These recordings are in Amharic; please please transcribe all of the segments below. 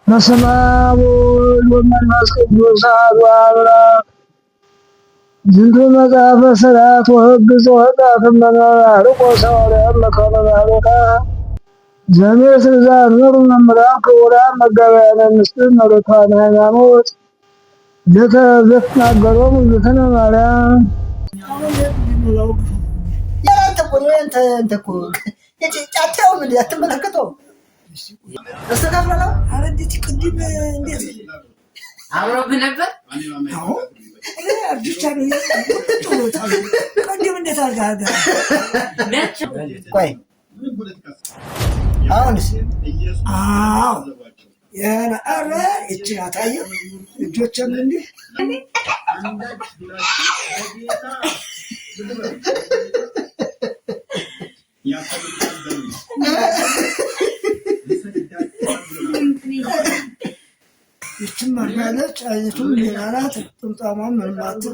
በስመ አብ ወወልድ ወመንፈስ ቅዱስ አሐዱ አምላክ። ዝንቱ መጽሐፈ ሥርዓት ወሕግ ዘወጣት እምአርቆስ ሐዋርያ መካነ ባሕረ ዘምስር ዘአንበሩ መምህራን ክቡራን መጋቢያነ ምስጢር መርቱዓነ ሃይማኖት ዘትናገሮሙ እግዝእትነ ማርያም። አትመለከተውም? አብረውብህ ነበር። ቆይ አሁንስ እቺ አታየው እጆቼም እንዲህ ይችም አርጋለች። አይነቱም ሌላ ናት። ጥምጣሟም መልማት።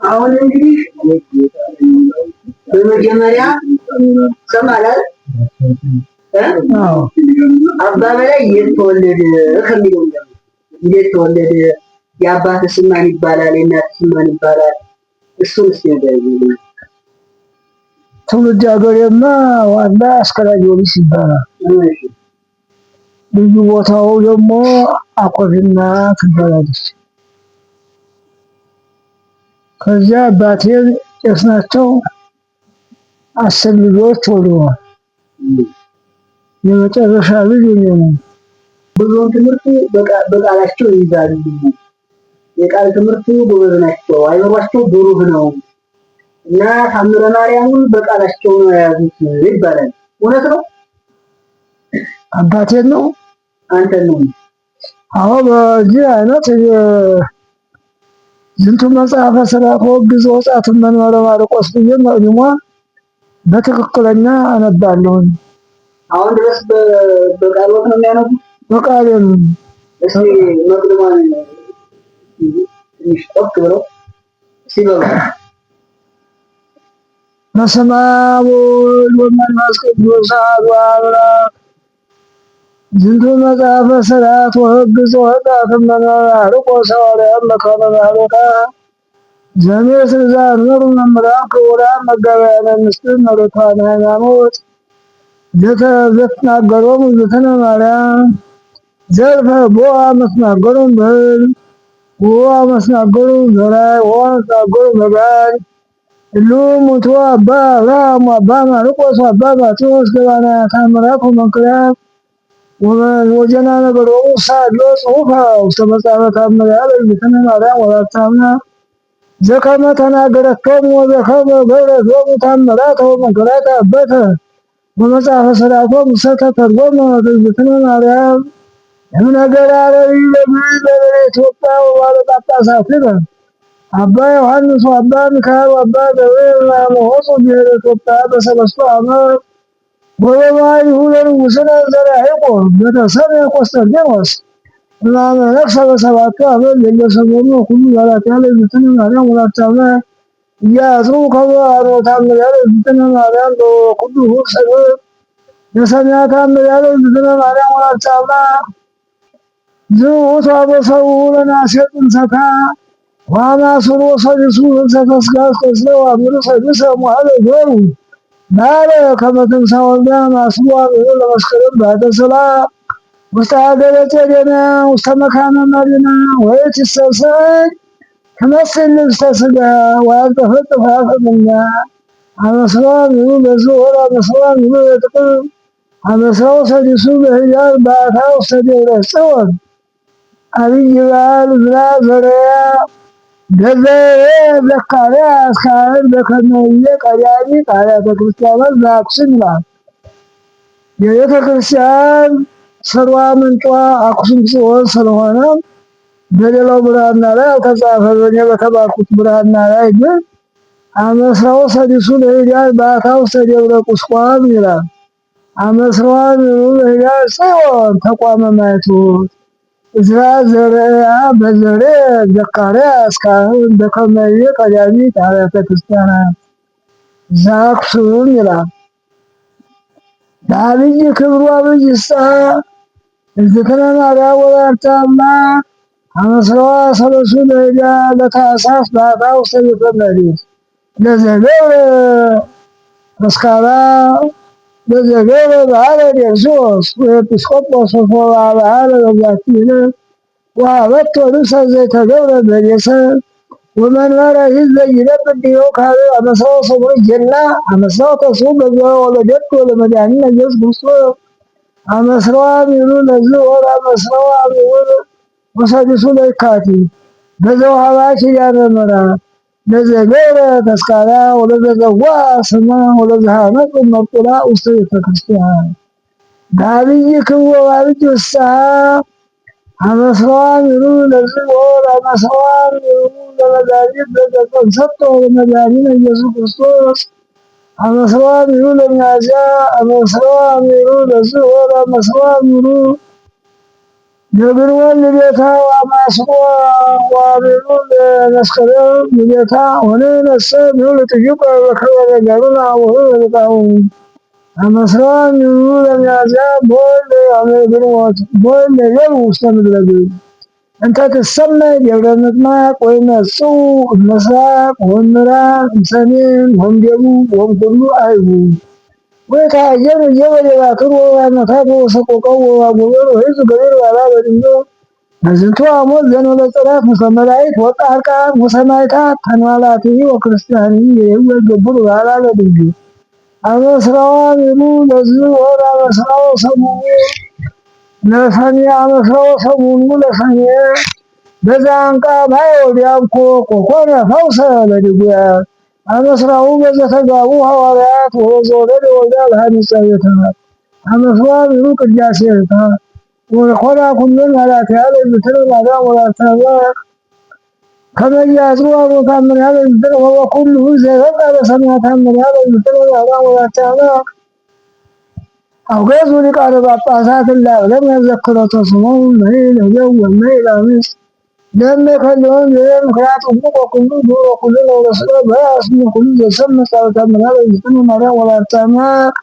አሁን እንግዲህ በመጀመሪያ ሰማላል አባ በላይ የት ተወለደ ከሚለው እንዴት ተወለደ? የአባት ስም ማን ይባላል? የእናት ስም ማን ይባላል? እሱን እስኪ ንገረኝ። ትውልድ ሀገሬማ ዋና አስከራጆሪስ ይባላል። ልዩ ቦታው ደግሞ አኮፊና ትባላለች። ከዚያ አባቴ ቄስ ናቸው። 10 ልጆች ወልደዋል። የመጨረሻ ልጅ እኔ ነኝ። ብዙውን ትምህርት በቃላቸው ይይዛሉ። የቃል ትምህርት ጎበዝ ናቸው። አይምሯቸው ብሩህ ነው እና ታምረ ማርያምን በቃላቸው ነው የያዙት ይባላል። እውነት ነው? አባቴን ነው አንተን ነው? አዎ፣ በዚህ አይነት ዝንቱ መጽሐፈ ሥርዓት ወሕግ ዘወጣት እምአርቆስ ብዬ መቅድሟ በትክክለኛ አነባለሁ። አሁን ድረስ በቃልዎት ነው የሚያነቡት? በቃሌ ነው። እስኪ መቅድሟን ትንሽ ጠፍ ብለው ሲበሉ በስመ አብ ወወልድ ወመንፈስ ቅዱስ አሐዱ አምላክ። ዝንቱ መጽሐፈ ሥርዓት ወሕግ ዘወጣት እምአርቆስ ሐዋርያ መካነ ባሕረ ዘምስር ዘአንበሩ መምህራን ክቡራን መጋቢያነ ምስጢር መርቱዓነ ሃይማኖት ዘትናገሮሙ እግዝእትነ ማርያም ዘልፈ ቦአ መስናገሮሙ በሕልም ወቦአ መስናገሮሙ በራእይ ወቦአ መስናገሮሙ በገሃድ እሉ እሙንቱ አባ አብርሃም ወአባ ማርቆስ ወአባ ባስልዮስ ገባርያ ተአምራት ወመንክራት ወዜና ነገሮሙ ሳሎ ጽሑፈ ውስተ መጽሐፈ ተአምራት ለእግዝእትነ ማርያም ወላዲተ አምላክ ዘከመ ተናገረቶሙ ወዘከመ ገብረቶሙ ተአምራተ ወመንክራተ አበተ በመጽሐፈ ሥርዓቶሙ ዘተተርጎመ ለእግዝእትነ ማርያም እምነገረ አረብይ ለግዕዝ ለበለ ኢትዮጵያ ወባለ ጳጳሳትነ አባ ዮሐንስ ወአባ ሚካኤል ወአባ ገብርኤል ወአሞሆሱ ብሔረ ኢትዮጵያ በሰለስቱ ዓመት ወበማይሁ ለንጉሥነ ዘርዓ ያዕቆብ በተሰምየ ቆስጠንጢኖስ እምአመ ነግሠ በሰባቱ ዓመት ለየሰሞኑ ወኩሉ በዓላቲሃ ለእግዝእትነ ማርያም ወላዲተ አምላክ ኢያጽሩ ከመ አርኅቶ ተአምሪሃ ለእግዝእትነ ማርያም በኩሉ ሰንበት ለሰሚዐ ተአምሪሃ ለእግዝእትነ ማርያም ወላዲተ አምላክ ዝውእቱ አበሰሩ ለነሐሴ ጥንሰታ ወአማስሩ ወሰሉሱ ፍልሰተ ሥጋ እስከ ወአሚሩ ሰዱሰ እምኃበ ዞሩ ባለ ከመ ትንሣኤ ወልደ አማስሩ አብኅሮ ለመስከረም ባሕተ ሰላም ውስተ ሀገረ ጼዴና ውስተ መካነ መሪና ወይትሰሰይ ትመስል ልብሰ ሥጋ ወያልጠፈጥፍ አፈ እምኛ አመስራ ሚሉ ለዝወር አመስራ ሚሉ ለጥቅም አመስራው ሰዲሱ በኅዳር በዓታ ውስተ ደብረ ጽዮን አብይ በዓል ዕዝራ ዘርያ ገዘየ ዘካርያስ ካህን በከመ ይቤ ቀዳሚ አብያተ ክርስቲያናት ዘአክሱም ይላል። የቤተ ክርስቲያን ሥርወ ምንጯ አክሱም ጽዮን ስለሆነ በሌላው ብራና ላይ አልተጻፈም። እኔ በተባልኩት ብራና ላይ ግን አመስራው ሰዲሱ ለኅዳር በዓታ ውስተ ደብረ ቁስቋም ይላል። አመስራው ለኅዳር ጽዮን ተቋመ ማይቶት ዕዝራ ዘርያ በዘርየ ዘካርያስ ካህን በከመ ይቤ ቀዳሚ አብያተ ክርስቲያናት ዘአክሱም ይላል። ለአብይ ክብሩ አብይ ይስጣ እዝክነ ማርያም ወላዲተ አምላክ አመስረዋ ሰለሱ ለዳ ለታኅሳስ በአታ ውስተ ቤተ መቅደስ ለዘገብረ ተስካራ ለዘገብረ በዓለ ዴርሶስ ወኤጲስቆጶስ በዓለ በዛቲ ዕለት ወሀበቶ ልብሰ ዘይተገብረ በዴሰ ወመንበረ ሕዝበ ይነብር ዲበ ካለ አመስራው ሰብሮ ጀና አመስራው ተስቦ በዘወ ወለደቱ ለመድኃኒነ ኢየሱስ ክርስቶስ አመስራው አሚሩ ለዝእ ወር አመስራው አሚሩ ወሰዱሱ ለየካቲት በዘወሀባ ኪዳነ ምሕረት ለዘገብረ ተስካራ ወለዘጸውዐ ስማ ወለዘሃነጸ መርጡላ ውስተ ቤተ ክርስቲያን በአብይ ክብር ወበአብይ ፍስሐ አመስራው አሚሩ ለዝእ ወር አመስራው አሚሩ ለመድኃኒት ለዘተንሰጥቶ ለመድኃኒነ ኢየሱስ ክርስቶስ አመስራው አሚሩ ለሚያዝያ አመስራው አሚሩ ለዝእ ወር አመስራው አሚሩ ለግንቦት ልደታ ወአማስሮ ወአሚሩ ለመስከረም ልደታ ወነነሰ ሚሩ ለጥዩቅ በክብረ ነገሩን አቡሁ ለሊቃው አመስራው አሚሩ ለሚያዝያ በወልድ ግንቦት በወልድ ነገሩ ውስተ ምድረ ግብፅ እንተ ትሰመይ ደብረ ምጥማቅ ወይመጽኡ እምሥራቅ ወእምዕራብ እምሰሜን ወእምደቡብ ወእምኩሉ አህጉር ወይትሃየኑ እየበደባትር ወበአመታት ወሰቆቃው ወበአጎበር ወሕዝብ ገቢር ባላ በድንጎ በዝንቱ ሐሞት ዘእንበለ ጽላት ምስለ መላእክት ወጻድቃን ወሰማዕታት ተንባላትኒ ወክርስቲያንኒ ይሬኡ ይገብሩ ባላ በድንጎ አመስራው አሚሩ ለዝእ ወር አመስራው ሰሙኑ ለሰኔ አመስራው ሰሙኑ ለሰኔ በዛንቃ ማየ ወዲያምኮ ኮኮነ ፈውሰ ለድውያት አመስራው በዘተጋቡ ሐዋርያት ወዘወለደ ወልደ ለሐኒጸ ቤተ አመስራው አሚሩ ቅዳሴ ወኮና ኩሎን ኃላፊያ ለዝትነ ማርያም ወላዲተ አምላክ ከመ ያዝሩ ታምሪሃ ለዝትነ ወበኩሉ ዘበቃ በሰማያት ታምሪሃ ለዝትነ ማርያም ወላዲተ አምላክ አውገዙ ሊቃነ ጳጳሳት እላዕለም ያዘክረቶ ስሞሙ እምይእዜሰ ወእምይእዜሰ ለእመ ከለሆሙ ምክንያት ወኩሉ ዱር ወኩሉ ለወረስለ በአስሙ ኩሉ ዘሰምዕ ጸሎተ እምነ ለእግዝእትነ ማርያም ወላዲተ አምላክ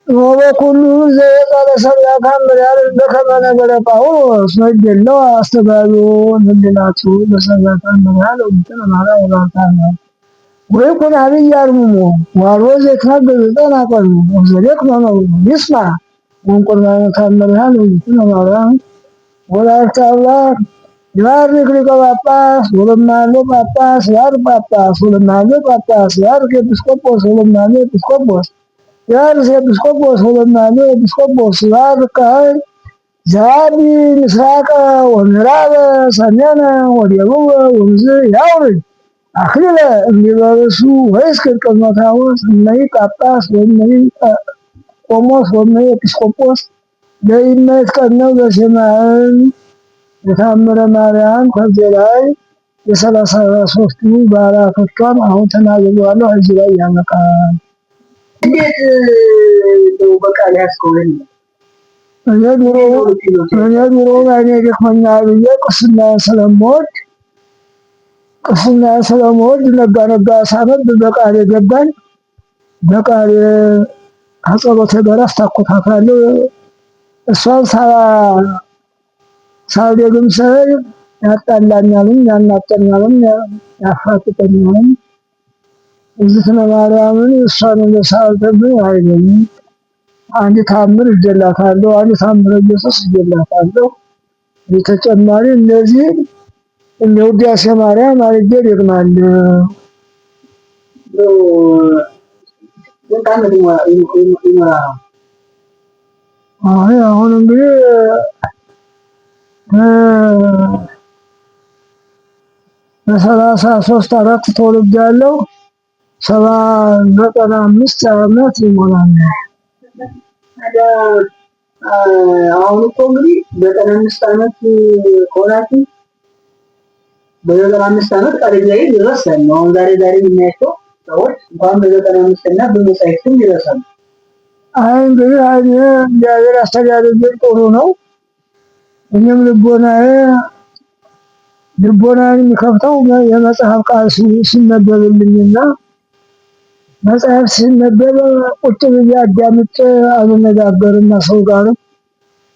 ወበኩሉ ዘየቃለ ሰብአ ታምሪሃ በከመ ነገረ ጳውሎስ ወይደለዋ አስተጋብኦ ህሊናቱ በሰብአ ታምሪሃ ለእግዝእትነ ማርያም ወላዲተ አምላክ ወይኩን አብይ አርምሞ ዋልቦ ዘይትናገር ዘጠናቀኑ ወዘደክመ ይስማ ወእንቁርባነ ታምሪሃ ለእግዝእትነ ማርያም ወላዲተ አምላክ ይባርክ ሊቀ ጳጳስ ወለማነ ጳጳስ ያርግ ጳጳስ ወለማነ ጳጳስ ያርግ ኤጲስቆጶስ ወለማነ ኤጲስቆጶስ ያርግ ኤጲስቆጶስ ወለማነ ኤጲስቆጶስ ይባርክ ካህን ዘአቢ ምስራቀ ወምዕራበ ሰሜነ ወደቡበ ወምዝ ያውርድ አክሊለ እምይበርሱ ወይስክር ቅድመ ታቦት እመይ ጳጳስ ወእመይ ቆሞስ ወእመይ ኤጲስቆጶስ ለይመትቀነው በሰማዕን የታምረ ማርያም ከዚህ ላይ የ33ቱ በዓላቶቿን አሁን ተናግሬዋለሁ። እዚህ ላይ ያበቃል። እንዴት ነው በቃል ያስቆመኝ? እኔ ድሮ እኔ ደክሞኛል ብዬ ቅስና ስለምወድ ነጋ ነጋ ሳነብ በቃል የገባኝ በቃል ከጸሎቴ ጋር አስታኮታታለሁ። እሷን ሳልደግም ስሄድ ያጣላኛልም ያናጠኛልም ያፋጥጠኛልም እግዝእትነ ማርያምን እሷን እንደሳልተብኝ አይገኝም። አንድ ታምር እጀላታለሁ፣ አንድ ታምረ ኢየሱስ እጀላታለሁ። በተጨማሪ እነዚህ እንደ ውዳሴ ማርያም አድርጌ ደግማለሁ። አሁን እንግዲህ በ33 አራት ተወልጃለሁ። 95 ዓመት ይሞላል። አሁን እኮ እንግዲህ 95 ዓመት ከሆናችሁ በ95 ዓመት ቀድሜ ይደርሳል ነው። አሁን ዛሬ የምናያቸው ሰዎች እንኳን በ95 እና በመጻይቱም ይደርሳሉ። አይ እንግዲህ እግዚአብሔር አስተዳደር ጥሩ ነው። እኔም ልቦናን የሚከፍተው የመጽሐፍ ቃል ሲነበብልኝና መጽሐፍ ሲነበብ ቁጭ ብዬ አዳምጬ አልነጋገርም ሰው ጋር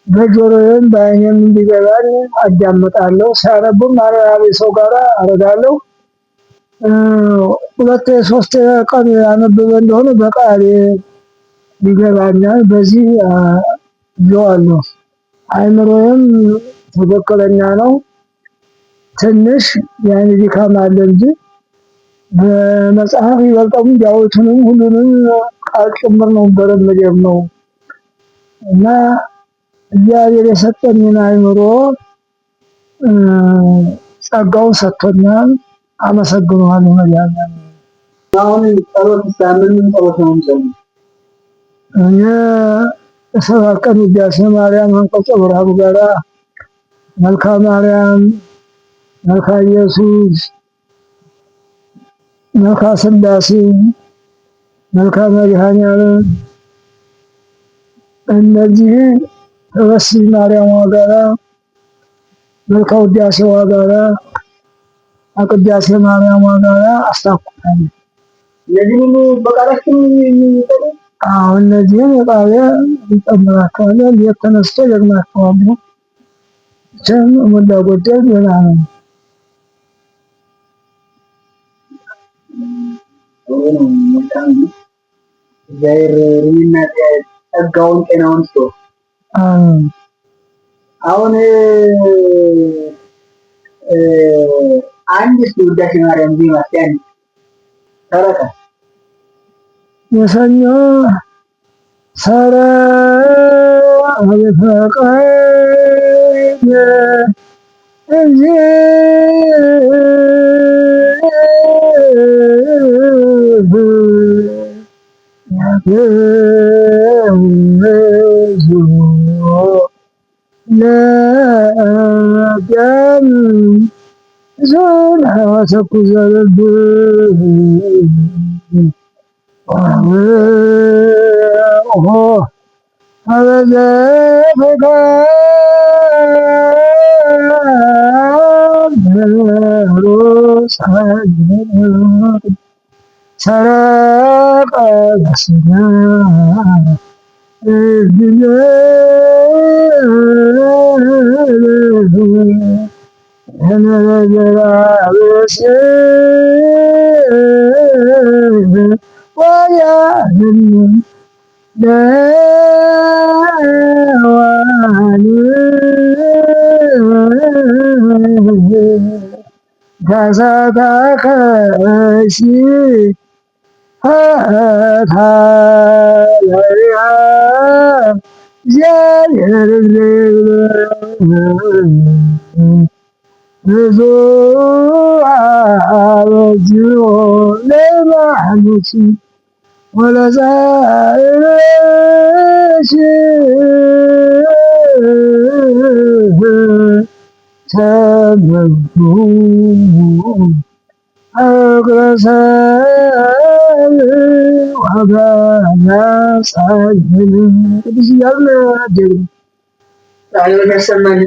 በጆሮዬም በዓይኔም እንዲገባኝ አዳምጣለሁ። ሲያነቡም አረጋቢ ሰው ጋር አረጋለሁ። ሁለት ሶስት ቀን ያነበበ እንደሆነ በቃሌ ይገባኛል። በዚህ ይዋለሁ። አይምሮዬም ትክክለኛ ነው። ትንሽ ያን ድካም አለ እንጂ በመጽሐፍ ይበልጣም ዳዊትንም ሁሉንም ቃል ጭምር ነው በረመደም ነው እና እግዚአብሔር የሰጠኝን አይምሮ ጸጋውን ሰጥቶኛል። አመሰግነዋለሁ። መድኃኒዓለም አሁን ጸሎት ሳምን ጸሎት ነው እንጂ እኔ ሰባት ቀን ውዳሴ ማርያም አንቀጸ ብርሃኑ ጋራ መልካ ማርያም፣ መልካ ኢየሱስ፣ መልካ ስላሴ፣ መልካ መድኃኒዓለም እነዚህ ተበሲ ማርያም ጋራ መልካ ውዳሴ ጋራ አቅዳሴ ማርያም ጋራ አስታኩታለሁ። እነዚህ ሁሉ በቃላችን የሚጠሩ አሁን እነዚህም የቃለ ይጨምራቸዋል። የተነስቶ ደግማቸዋለሁ። ቸም ሞላ ጎደል ገና ነው። እግዚአብሔር እኔና ጸጋውን ጤናውን ስቶ አሁን አንድ ውዳሴ ማርያም ዜማ ሲያን ተረከ የሰኞ ሰረ አበፈቀ እንጂ ለደም ዞን ሐዋሰኩ ዘረብ ሰረቀ በስጋ ከሳታከሲ ሃታለያ እግዚአብሔር ብዙ አበዝዮ ለማኑሲ ወለዛይረሽ ተመዱ አግረሰብ ወበነሳይን ቅዱስ እያልን አደግን። ቃል ያሰማን።